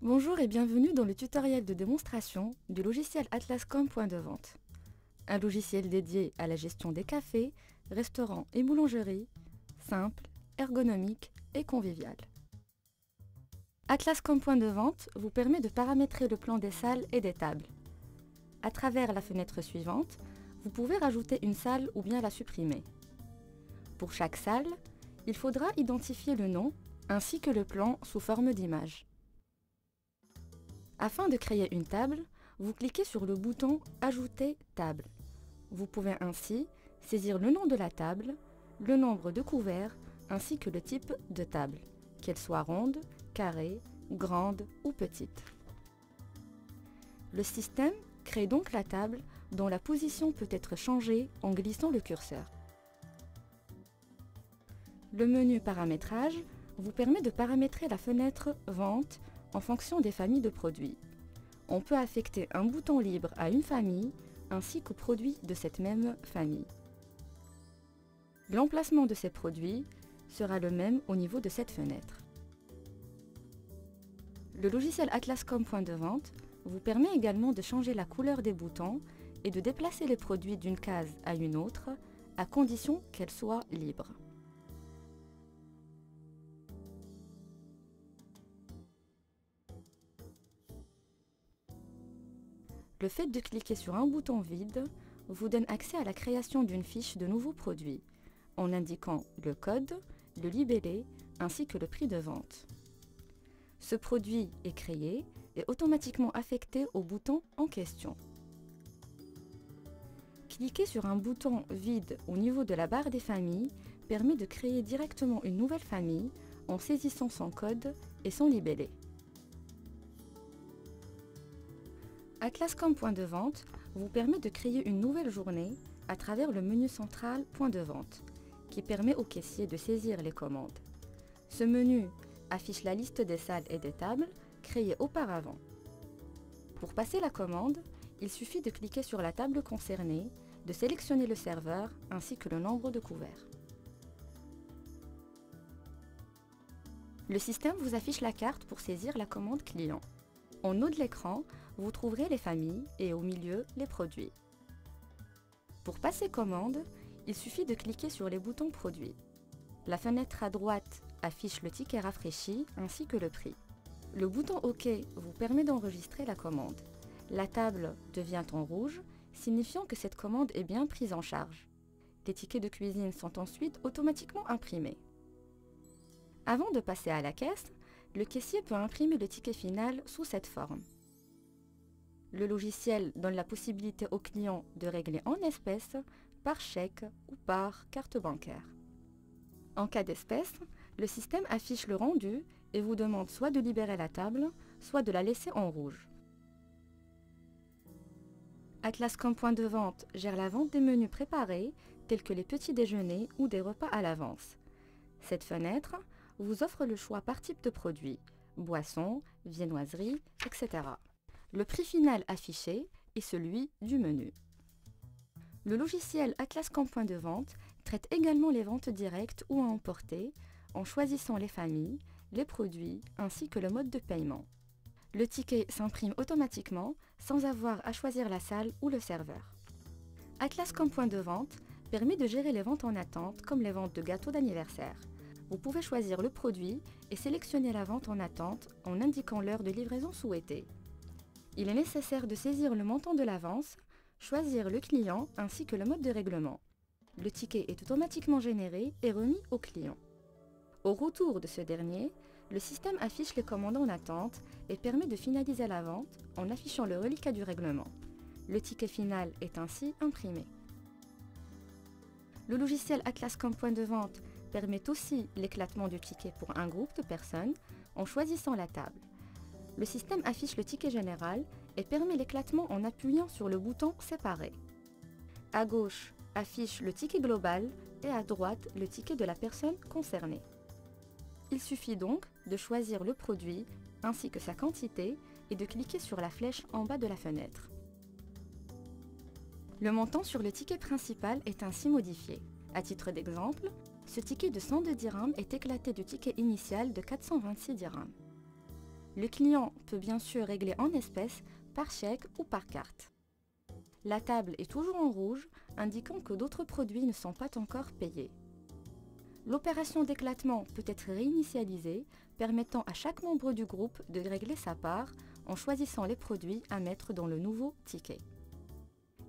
Bonjour et bienvenue dans le tutoriel de démonstration du logiciel Atlascom Point de Vente. Un logiciel dédié à la gestion des cafés, restaurants et boulangeries, simple, ergonomique et convivial. Atlascom Point de Vente vous permet de paramétrer le plan des salles et des tables. À travers la fenêtre suivante, vous pouvez rajouter une salle ou bien la supprimer. Pour chaque salle, il faudra identifier le nom ainsi que le plan sous forme d'image. Afin de créer une table, vous cliquez sur le bouton « Ajouter table ». Vous pouvez ainsi saisir le nom de la table, le nombre de couverts ainsi que le type de table, qu'elle soit ronde, carrée, grande ou petite. Le système crée donc la table dont la position peut être changée en glissant le curseur. Le menu Paramétrage vous permet de paramétrer la fenêtre Vente en fonction des familles de produits. On peut affecter un bouton libre à une famille ainsi qu'aux produits de cette même famille. L'emplacement de ces produits sera le même au niveau de cette fenêtre. Le logiciel Atlascom Point de Vente vous permet également de changer la couleur des boutons et de déplacer les produits d'une case à une autre, à condition qu'elle soit libre. Le fait de cliquer sur un bouton vide vous donne accès à la création d'une fiche de nouveaux produits, en indiquant le code, le libellé ainsi que le prix de vente. Ce produit est créé et automatiquement affecté au bouton en question. Cliquer sur un bouton vide au niveau de la barre des familles permet de créer directement une nouvelle famille en saisissant son code et son libellé. Atlascom Point de Vente vous permet de créer une nouvelle journée à travers le menu central Point de Vente, qui permet au caissier de saisir les commandes. Ce menu affiche la liste des salles et des tables créées auparavant. Pour passer la commande, il suffit de cliquer sur la table concernée, de sélectionner le serveur ainsi que le nombre de couverts. Le système vous affiche la carte pour saisir la commande client. En haut de l'écran, vous trouverez les familles et au milieu, les produits. Pour passer commande, il suffit de cliquer sur les boutons produits. La fenêtre à droite affiche le ticket rafraîchi ainsi que le prix. Le bouton OK vous permet d'enregistrer la commande. La table devient en rouge, signifiant que cette commande est bien prise en charge. Les tickets de cuisine sont ensuite automatiquement imprimés. Avant de passer à la caisse, le caissier peut imprimer le ticket final sous cette forme. Le logiciel donne la possibilité au client de régler en espèces, par chèque ou par carte bancaire. En cas d'espèce, le système affiche le rendu et vous demande soit de libérer la table, soit de la laisser en rouge. Atlascom Point de Vente gère la vente des menus préparés, tels que les petits déjeuners ou des repas à l'avance. Cette fenêtre vous offre le choix par type de produit, boissons, viennoiseries, etc. Le prix final affiché est celui du menu. Le logiciel Atlascom Point de Vente traite également les ventes directes ou à emporter en choisissant les familles, les produits ainsi que le mode de paiement. Le ticket s'imprime automatiquement sans avoir à choisir la salle ou le serveur. Atlascom Point de Vente permet de gérer les ventes en attente comme les ventes de gâteaux d'anniversaire. Vous pouvez choisir le produit et sélectionner la vente en attente en indiquant l'heure de livraison souhaitée. Il est nécessaire de saisir le montant de l'avance, choisir le client ainsi que le mode de règlement. Le ticket est automatiquement généré et remis au client. Au retour de ce dernier, le système affiche les commandes en attente et permet de finaliser la vente en affichant le reliquat du règlement. Le ticket final est ainsi imprimé. Le logiciel Atlascom Point de Vente permet aussi l'éclatement du ticket pour un groupe de personnes en choisissant la table. Le système affiche le ticket général et permet l'éclatement en appuyant sur le bouton Séparer. À gauche, affiche le ticket global et à droite, le ticket de la personne concernée. Il suffit donc de choisir le produit ainsi que sa quantité et de cliquer sur la flèche en bas de la fenêtre. Le montant sur le ticket principal est ainsi modifié. À titre d'exemple, ce ticket de 102 dirhams est éclaté du ticket initial de 426 dirhams. Le client peut bien sûr régler en espèces, par chèque ou par carte. La table est toujours en rouge, indiquant que d'autres produits ne sont pas encore payés. L'opération d'éclatement peut être réinitialisée, permettant à chaque membre du groupe de régler sa part en choisissant les produits à mettre dans le nouveau ticket.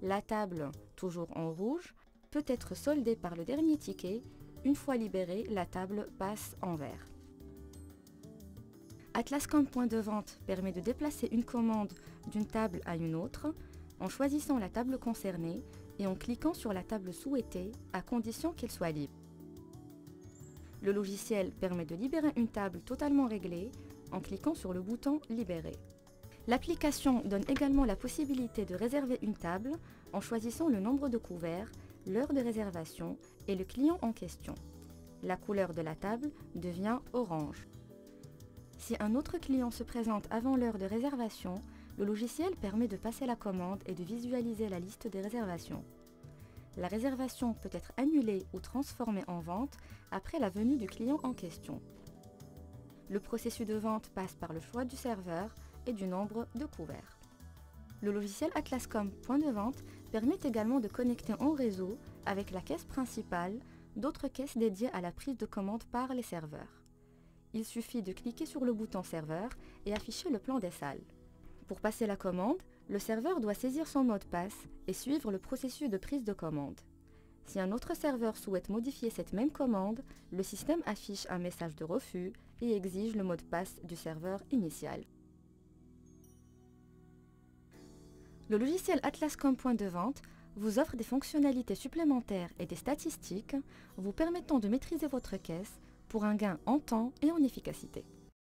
La table, toujours en rouge, peut être soldée par le dernier ticket. Une fois libérée, la table passe en vert. Atlas comme point de vente permet de déplacer une commande d'une table à une autre en choisissant la table concernée et en cliquant sur la table souhaitée à condition qu'elle soit libre. Le logiciel permet de libérer une table totalement réglée en cliquant sur le bouton « Libérer ». L'application donne également la possibilité de réserver une table en choisissant le nombre de couverts, l'heure de réservation et le client en question. La couleur de la table devient orange. Si un autre client se présente avant l'heure de réservation, le logiciel permet de passer la commande et de visualiser la liste des réservations. La réservation peut être annulée ou transformée en vente après la venue du client en question. Le processus de vente passe par le choix du serveur et du nombre de couverts. Le logiciel Atlascom point de vente permet également de connecter en réseau avec la caisse principale d'autres caisses dédiées à la prise de commande par les serveurs. Il suffit de cliquer sur le bouton serveur et afficher le plan des salles. Pour passer la commande, le serveur doit saisir son mot de passe et suivre le processus de prise de commande. Si un autre serveur souhaite modifier cette même commande, le système affiche un message de refus et exige le mot de passe du serveur initial. Le logiciel Atlascom point de vente vous offre des fonctionnalités supplémentaires et des statistiques vous permettant de maîtriser votre caisse pour un gain en temps et en efficacité.